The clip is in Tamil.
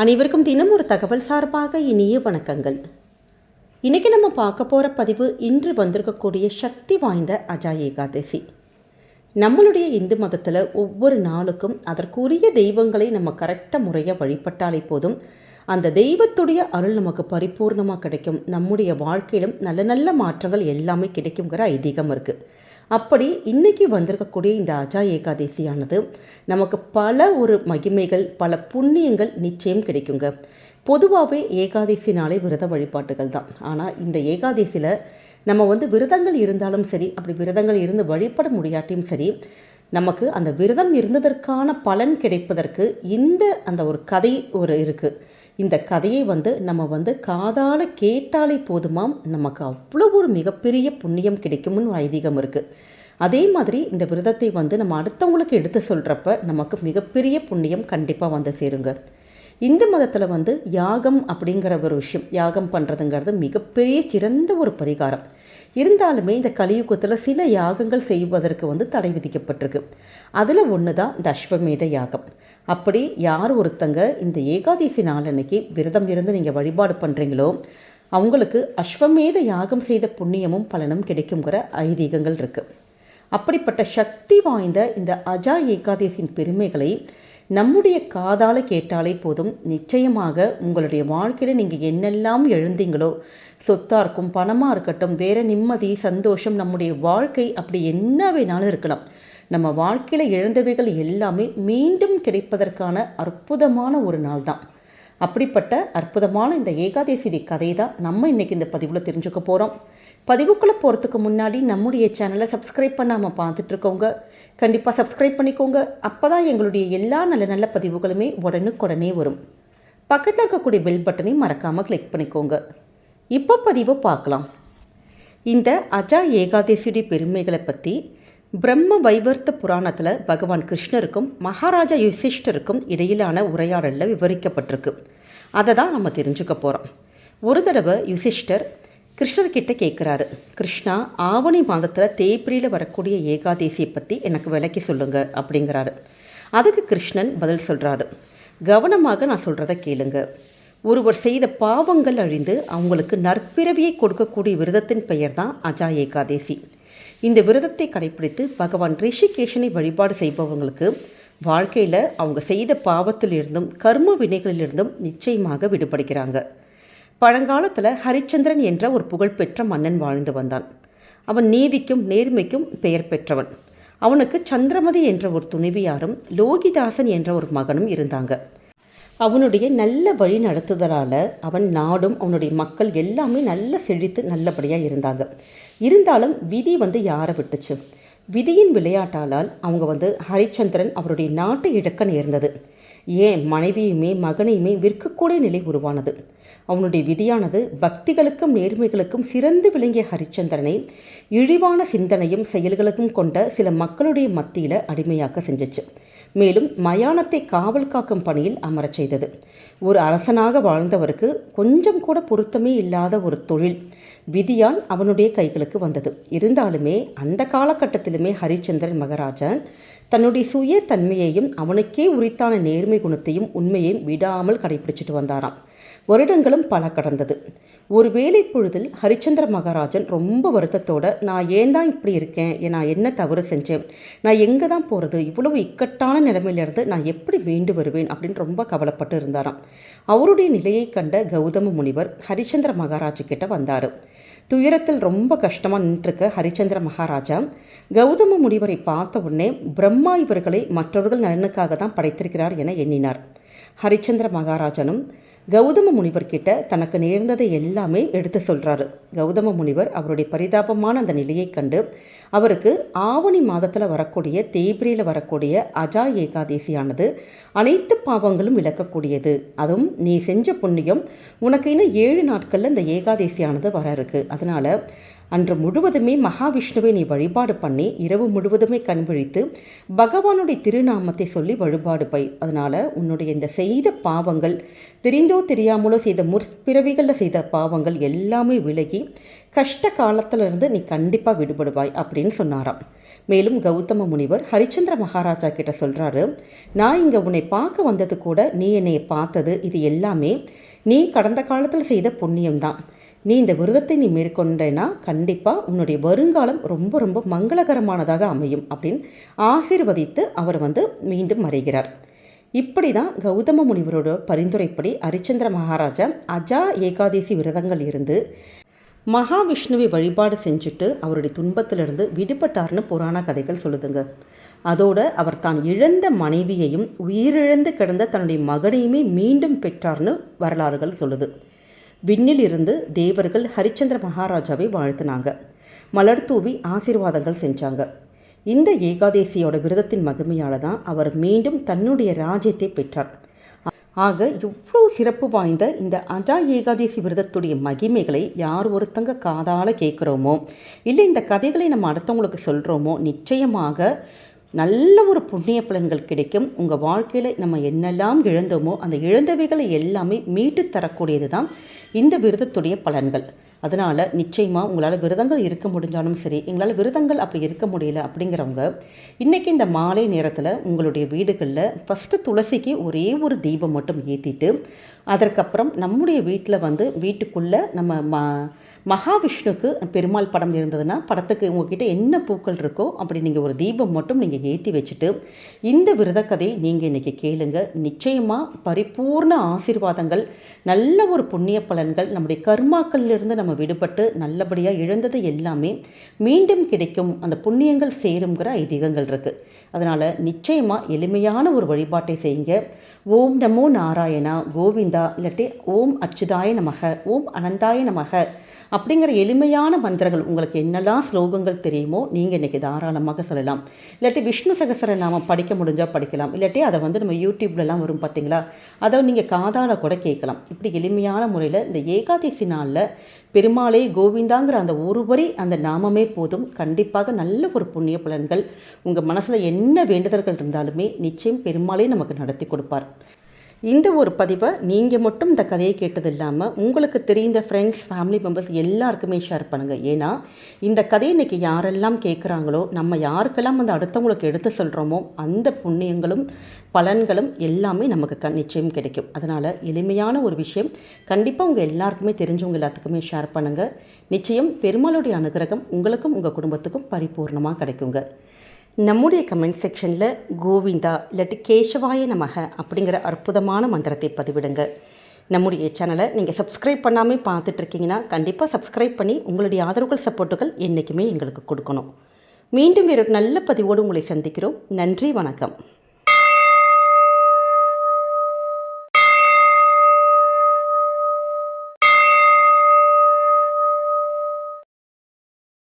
அனைவருக்கும் தினம் ஒரு தகவல் சார்பாக இனிய வணக்கங்கள். இன்றைக்கி நம்ம பார்க்க போகிற பதிவு இன்று வந்திருக்கக்கூடிய சக்தி வாய்ந்த அஜா ஏகாதசி. நம்மளுடைய இந்து மதத்தில் ஒவ்வொரு நாளுக்கும் அதற்குரிய தெய்வங்களை நம்ம கரெக்டாக முறையாக வழிபட்டாலே போதும், அந்த தெய்வத்துடைய அருள் நமக்கு பரிபூர்ணமாக கிடைக்கும். நம்முடைய வாழ்க்கையிலும் நல்ல நல்ல மாற்றங்கள் எல்லாமே கிடைக்குங்கிற ஐதீகம் இருக்குது. அப்படி இன்றைக்கி வந்திருக்கக்கூடிய இந்த அஜா ஏகாதசியானது நமக்கு பல ஒரு மகிமைகள், பல புண்ணியங்கள் நிச்சயம் கிடைக்குங்க. பொதுவாகவே ஏகாதசினாலே விரத வழிபாட்டுகள் தான். ஆனால் இந்த ஏகாதசியில் நம்ம விரதங்கள் இருந்தாலும் சரி, அப்படி விரதங்கள் இருந்து வழிபட முடியாட்டியும் சரி, நமக்கு அந்த விரதம் இருந்ததற்கான பலன் கிடைப்பதற்கு அந்த ஒரு கதை இருக்குது. இந்த கதையை நம்ம காதால் கேட்டாலே போதுமாம், நமக்கு அவ்வளோ ஒரு மிகப்பெரிய புண்ணியம் கிடைக்கும்னு ஒரு ஐதீகம் இருக்குது. அதே மாதிரி இந்த விரதத்தை நம்ம அடுத்தவங்களுக்கு எடுத்து சொல்கிறப்ப நமக்கு மிகப்பெரிய புண்ணியம் கண்டிப்பாக சேருங்க. இந்து மதத்தில் யாகம் அப்படிங்கிற ஒரு விஷயம், யாகம் பண்ணுறதுங்கிறது மிகப்பெரிய சிறந்த ஒரு பரிகாரம். இருந்தாலுமே இந்த கலியுகத்தில் சில யாகங்கள் செய்வதற்கு தடை விதிக்கப்பட்டிருக்கு. அதில் ஒன்று தான் இந்த அஸ்வமேத யாகம். அப்படி யார் ஒருத்தங்க இந்த ஏகாதசி நாளன்னைக்கு விரதம் இருந்து நீங்கள் வழிபாடு பண்ணுறீங்களோ அவங்களுக்கு அஸ்வமேத யாகம் செய்த புண்ணியமும் பலனும் கிடைக்குங்கிற ஐதீகங்கள் இருக்குது. அப்படிப்பட்ட சக்தி வாய்ந்த இந்த அஜா ஏகாதசியின் பெருமைகளை நம்முடைய காதால் கேட்டாலே போதும், நிச்சயமாக உங்களுடைய வாழ்க்கையில் நீங்கள் என்னெல்லாம் எழுந்தீங்களோ, சொத்தாக இருக்கும், பணமாக இருக்கட்டும், வேறு நிம்மதி, சந்தோஷம், நம்முடைய வாழ்க்கை அப்படி என்ன வேணாலும் இருக்கலாம், நம்ம வாழ்க்கையில் இழந்தவைகள் எல்லாமே மீண்டும் கிடைப்பதற்கான அற்புதமான ஒரு நாள் தான். அப்படிப்பட்ட அற்புதமான இந்த ஏகாதசி கதை தான் நம்ம இன்றைக்கி இந்த பதிவில் தெரிஞ்சுக்க போகிறோம். பதிவுக்குள்ளே போகிறதுக்கு முன்னாடி நம்முடைய சேனலை சப்ஸ்கிரைப் பண்ணாமல் பார்த்துட்ருக்கோங்க, கண்டிப்பாக சப்ஸ்கிரைப் பண்ணிக்கோங்க. அப்போ தான் எங்களுடைய எல்லா நல்ல நல்ல பதிவுகளுமே உடனுக்குடனே வரும். பக்கத்தில் இருக்கக்கூடிய பெல் பட்டனையும் மறக்காமல் கிளிக் பண்ணிக்கோங்க. இப்போ பதிவு பார்க்கலாம். இந்த அஜா ஏகாதசியுடைய பெருமைகளை பற்றி பிரம்ம வைவர்த்த புராணத்தில் பகவான் கிருஷ்ணருக்கும் மகாராஜா யுதிஷ்டருக்கும் இடையிலான உரையாடலில் விவரிக்கப்பட்டிருக்கு. அதை தான் நம்ம தெரிஞ்சுக்க போகிறோம். ஒரு தடவை யுதிஷ்டர் கிருஷ்ணர்கிட்ட கேட்குறாரு, கிருஷ்ணா, ஆவணி மாதத்தில் தேய்பிரியில் வரக்கூடிய ஏகாதசியை பற்றி எனக்கு விளக்கி சொல்லுங்க அப்படிங்கிறாரு. அதுக்கு கிருஷ்ணன் பதில் சொல்கிறாரு, கவனமாக நான் சொல்கிறத கேளுங்க. ஒருவர் செய்த பாவங்கள் அழிந்து அவங்களுக்கு நற்பிறவியை கொடுக்கக்கூடிய விரதத்தின் பெயர் தான் அஜா ஏகாதசி. இந்த விரதத்தை கடைப்பிடித்து பகவான் ரிஷிகேஷனை வழிபாடு செய்பவங்களுக்கு வாழ்க்கையில் அவங்க செய்த பாவத்திலிருந்தும் கர்ம வினைகளிலிருந்தும் நிச்சயமாக விடுபடுகிறாங்க. பழங்காலத்தில் ஹரிச்சந்திரன் என்ற ஒரு புகழ்பெற்ற மன்னன் வாழ்ந்து வந்தான். அவன் நீதிக்கும் நேர்மைக்கும் பெயர் பெற்றவன். அவனுக்கு சந்திரமதி என்ற ஒரு துணைவியாரும் லோகிதாசன் என்ற ஒரு மகனும் இருந்தாங்க. அவனுடைய நல்ல வழி நடத்துதலால் அவன் நாடும் அவனுடைய மக்கள் எல்லாமே நல்ல செழித்து நல்லபடியாக இருந்தாங்க. இருந்தாலும் விதி யாரை விட்டுச்சு? விதியின் விளையாட்டாலால் அவங்க ஹரிச்சந்திரன் அவருடைய நாட்டை இழக்க நேர்ந்தது. ஏன் மனைவியுமே மகனையுமே விற்கக்கூடிய நிலை உருவானது. அவனுடைய விதியானது பக்திகளுக்கும் நேர்மைகளுக்கும் சிறந்து விளங்கிய ஹரிச்சந்திரனை இழிவான சிந்தனையும் செயல்களுக்கும் கொண்ட சில மக்களுடைய மத்தியில் அடிமையாக்க செஞ்சிச்சு. மேலும் மயானத்தை காவல் காக்கும் பணியில் அமரச் செய்தது. ஒரு அரசனாக வாழ்ந்தவருக்கு கொஞ்சம் கூட பொருத்தமே இல்லாத ஒரு தொழில் விதியால் அவனுடைய கைகளுக்கு வந்தது. இருந்தாலுமே அந்த காலகட்டத்திலுமே ஹரிச்சந்திரன் மகாராஜன் தன்னுடைய சுய தன்மையையும் அவனுக்கே உரித்தான நேர்மை குணத்தையும் உண்மையையும் விடாமல் கடைபிடிச்சிட்டு வந்தாராம். வருடங்களும் பல கடந்தது. ஒரு வேலை பொழுதில் ஹரிச்சந்திர மகாராஜன் ரொம்ப வருத்தத்தோடு, நான் ஏன் தான் இப்படி இருக்கேன், நான் என்ன தவறு செஞ்சேன், நான் எங்கே தான் போகிறது, இவ்வளவு இக்கட்டான நிலைமையிலிருந்து நான் எப்படி மீண்டு வருவேன் அப்படின்னு ரொம்ப கவலைப்பட்டு இருந்தாராம். அவருடைய நிலையை கண்ட கௌதம முனிவர் ஹரிச்சந்திர மகாராஜா கிட்ட வந்தார். துயரத்தில் ரொம்ப கஷ்டமாக நின்றுருக்க ஹரிச்சந்திர மகாராஜா கௌதம முனிவரை பார்த்த உடனே பிரம்மா இவர்களை மற்றவர்கள் நலனுக்காக தான் படைத்திருக்கிறார் என எண்ணினார். ஹரிச்சந்திர மகாராஜனும் கௌதம முனிவர்கிட்ட தனக்கு நேர்ந்ததை எல்லாமே எடுத்து சொல்கிறாரு. கௌதம முனிவர் அவருடைய பரிதாபமான அந்த நிலையை கண்டு அவருக்கு ஆவணி மாதத்தில் வரக்கூடிய தேய்பிரியில் வரக்கூடிய அஜா ஏகாதசியானது அனைத்து பாவங்களும் விளக்கக்கூடியது, அதுவும் நீ செஞ்ச புண்ணியம் உனக்கு இன்னும் 7 நாட்களில் இந்த ஏகாதசியானது வர இருக்குது, அதனால் அன்று முழுவதுமே மகாவிஷ்ணுவை நீ வழிபாடு பண்ணி இரவு முழுவதுமே கண் விழித்து பகவானுடைய திருநாமத்தை சொல்லி வழிபாடு போய். அதனால் உன்னுடைய இந்த செய்த பாவங்கள், தெரிந்தோ தெரியாமலோ செய்த முற்பிறவிகளில் செய்த பாவங்கள் எல்லாமே விலகி கஷ்ட காலத்திலிருந்து நீ கண்டிப்பாக விடுபடுவாய் அப்படின்னு சொன்னாராம். மேலும் கௌதம முனிவர் ஹரிச்சந்திர மகாராஜா கிட்ட சொல்கிறாரு, நான் இங்கே உன்னை பார்க்க வந்தது கூட, நீ என்னை பார்த்தது, இது எல்லாமே நீ கடந்த காலத்தில் செய்த புண்ணியம்தான். நீ இந்த விரதத்தை நீ மேற்கொண்டேன்னா கண்டிப்பாக உன்னுடைய வருங்காலம் ரொம்ப ரொம்ப மங்களகரமானதாக அமையும் அப்படின்னு ஆசீர்வதித்து அவர் மீண்டும் மறைகிறார். இப்படி தான் கௌதம முனிவரோட பரிந்துரைப்படி ஹரிச்சந்திர மகாராஜா அஜா ஏகாதசி விரதங்கள் இருந்து மகாவிஷ்ணுவை வழிபாடு செஞ்சுட்டு அவருடைய துன்பத்திலிருந்து விடுபட்டார்னு புராண கதைகள் சொல்லுதுங்க. அதோடு அவர் தான் இழந்த மனைவியையும் உயிரிழந்து கிடந்த தன்னுடைய மகனையுமே மீண்டும் பெற்றார்னு வரலாறுகள் சொல்லுது. விண்ணில் இருந்து தேவர்கள் ஹரிச்சந்திர மகாராஜாவை வாழ்த்தினாங்க, மலர் தூவி ஆசீர்வாதங்கள் செஞ்சாங்க. இந்த ஏகாதேசியோட விரதத்தின் மகிமையால் தான் அவர் மீண்டும் தன்னுடைய ராஜ்யத்தை பெற்றார். ஆக இவ்வளோ சிறப்பு வாய்ந்த இந்த அஜா ஏகாதசி விரதத்துடைய மகிமைகளை யார் ஒருத்தங்க காதால் கேட்குறோமோ, இல்லை இந்த கதைகளை நம்ம அடுத்தவங்களுக்கு சொல்கிறோமோ, நிச்சயமாக நல்ல ஒரு புண்ணிய பலன்கள் கிடைக்கும். உங்கள் வாழ்க்கையில் நம்ம என்னெல்லாம் இழந்தோமோ அந்த இழந்தவைகளை எல்லாமே மீட்டு தரக்கூடியது தான் இந்த விரதத்துடைய பலன்கள். அதனால் நிச்சயமாக உங்களால் விரதங்கள் இருக்க முடிஞ்சாலும் சரி, எங்களால் விரதங்கள் அப்படி இருக்க முடியல அப்படிங்கிறவங்க இன்றைக்கி இந்த மாலை நேரத்தில் உங்களுடைய வீடுகளில் ஃபஸ்ட்டு துளசிக்கு ஒரே ஒரு தீபம் மட்டும் ஏற்றிட்டு, அதற்கப்புறம் நம்முடைய வீட்டில் வீட்டுக்குள்ளே நம்ம மகாவிஷ்ணுக்கு பெருமாள் படம் இருந்ததுன்னா படத்துக்கு உங்ககிட்ட என்ன பூக்கள் இருக்கோ அப்படி நீங்கள் ஒரு தீபம் மட்டும் நீங்கள் ஏற்றி வச்சுட்டு இந்த விரதக்கதை நீங்கள் இன்றைக்கி கேளுங்க. நிச்சயமாக பரிபூர்ண ஆசீர்வாதங்கள், நல்ல ஒரு புண்ணிய பலன்கள், நம்முடைய கர்மாக்களிலிருந்து நம்ம விடுபட்டு நல்லபடியாக இழந்தது எல்லாமே மீண்டும் கிடைக்கும், அந்த புண்ணியங்கள் சேருங்கிற ஐதீகங்கள் இருக்குது. அதனால் நிச்சயமாக எளிமையான ஒரு வழிபாட்டை செய்யுங்க. ஓம் நமோ நாராயணா, கோவிந்தா, இல்லாட்டி ஓம் அச்சுதாய நமக, ஓம் அனந்தாய நமக அப்படிங்கிற எளிமையான மந்திரங்கள் உங்களுக்கு என்னெல்லாம் ஸ்லோகங்கள் தெரியுமோ நீங்கள் இன்றைக்கி தாராளமாக சொல்லலாம். இல்லாட்டி விஷ்ணு சகஸ்ர நாமம் படிக்க முடிஞ்சால் படிக்கலாம், இல்லாட்டி அதை நம்ம யூடியூப்லலாம் வரும் பார்த்தீங்களா, அதை நீங்கள் காதால் கூட கேட்கலாம். இப்படி எளிமையான முறையில் இந்த ஏகாதசி நாளில் பெருமாளே கோவிந்தாங்கிற அந்த ஒரு வரி அந்த நாமமே போதும். கண்டிப்பாக நல்ல ஒரு புண்ணிய பலன்கள், உங்கள் மனசில் என்ன வேண்டுதல்கள் இருந்தாலுமே நிச்சயம் பெருமாளே நமக்கு நடத்தி கொடுப்பார். இந்த ஒரு பதிவை நீங்கள் மட்டும் இந்த கதையை கேட்டது இல்லாமல் உங்களுக்கு தெரிந்த ஃப்ரெண்ட்ஸ், ஃபேமிலி மெம்பர்ஸ் எல்லாருக்குமே ஷேர் பண்ணுங்கள். ஏன்னா இந்த கதையை இன்றைக்கி யாரெல்லாம் கேட்குறாங்களோ, நம்ம யாருக்கெல்லாம் அடுத்தவங்களுக்கு எடுத்து சொல்கிறோமோ அந்த புண்ணியங்களும் பலன்களும் எல்லாமே நமக்கு நிச்சயம் கிடைக்கும். அதனால் எளிமையான ஒரு விஷயம் கண்டிப்பாக உங்கள் எல்லாருக்குமே தெரிஞ்சவங்க எல்லாத்துக்குமே ஷேர் பண்ணுங்கள். நிச்சயம் பெருமாளுடைய அனுகிரகம் உங்களுக்கும் உங்கள் குடும்பத்துக்கும் பரிபூர்ணமாக கிடைக்குங்க. நம்முடைய கமெண்ட் செக்ஷனில் கோவிந்தா இல்லாட்டி கேசவாய நமக அப்படிங்கிற அற்புதமான மந்திரத்தை பதிவிடுங்க. நம்முடைய சேனலை நீங்கள் சப்ஸ்கிரைப் பண்ணாமல் பார்த்துட்ருக்கீங்கன்னா கண்டிப்பாக சப்ஸ்கிரைப் பண்ணி உங்களுடைய ஆதரவுகள், சப்போர்ட்டுகள் என்றைக்குமே எங்களுக்கு கொடுக்கணும். மீண்டும் வேறு நல்ல பதிவோடு உங்களை சந்திக்கிறோம். நன்றி, வணக்கம்.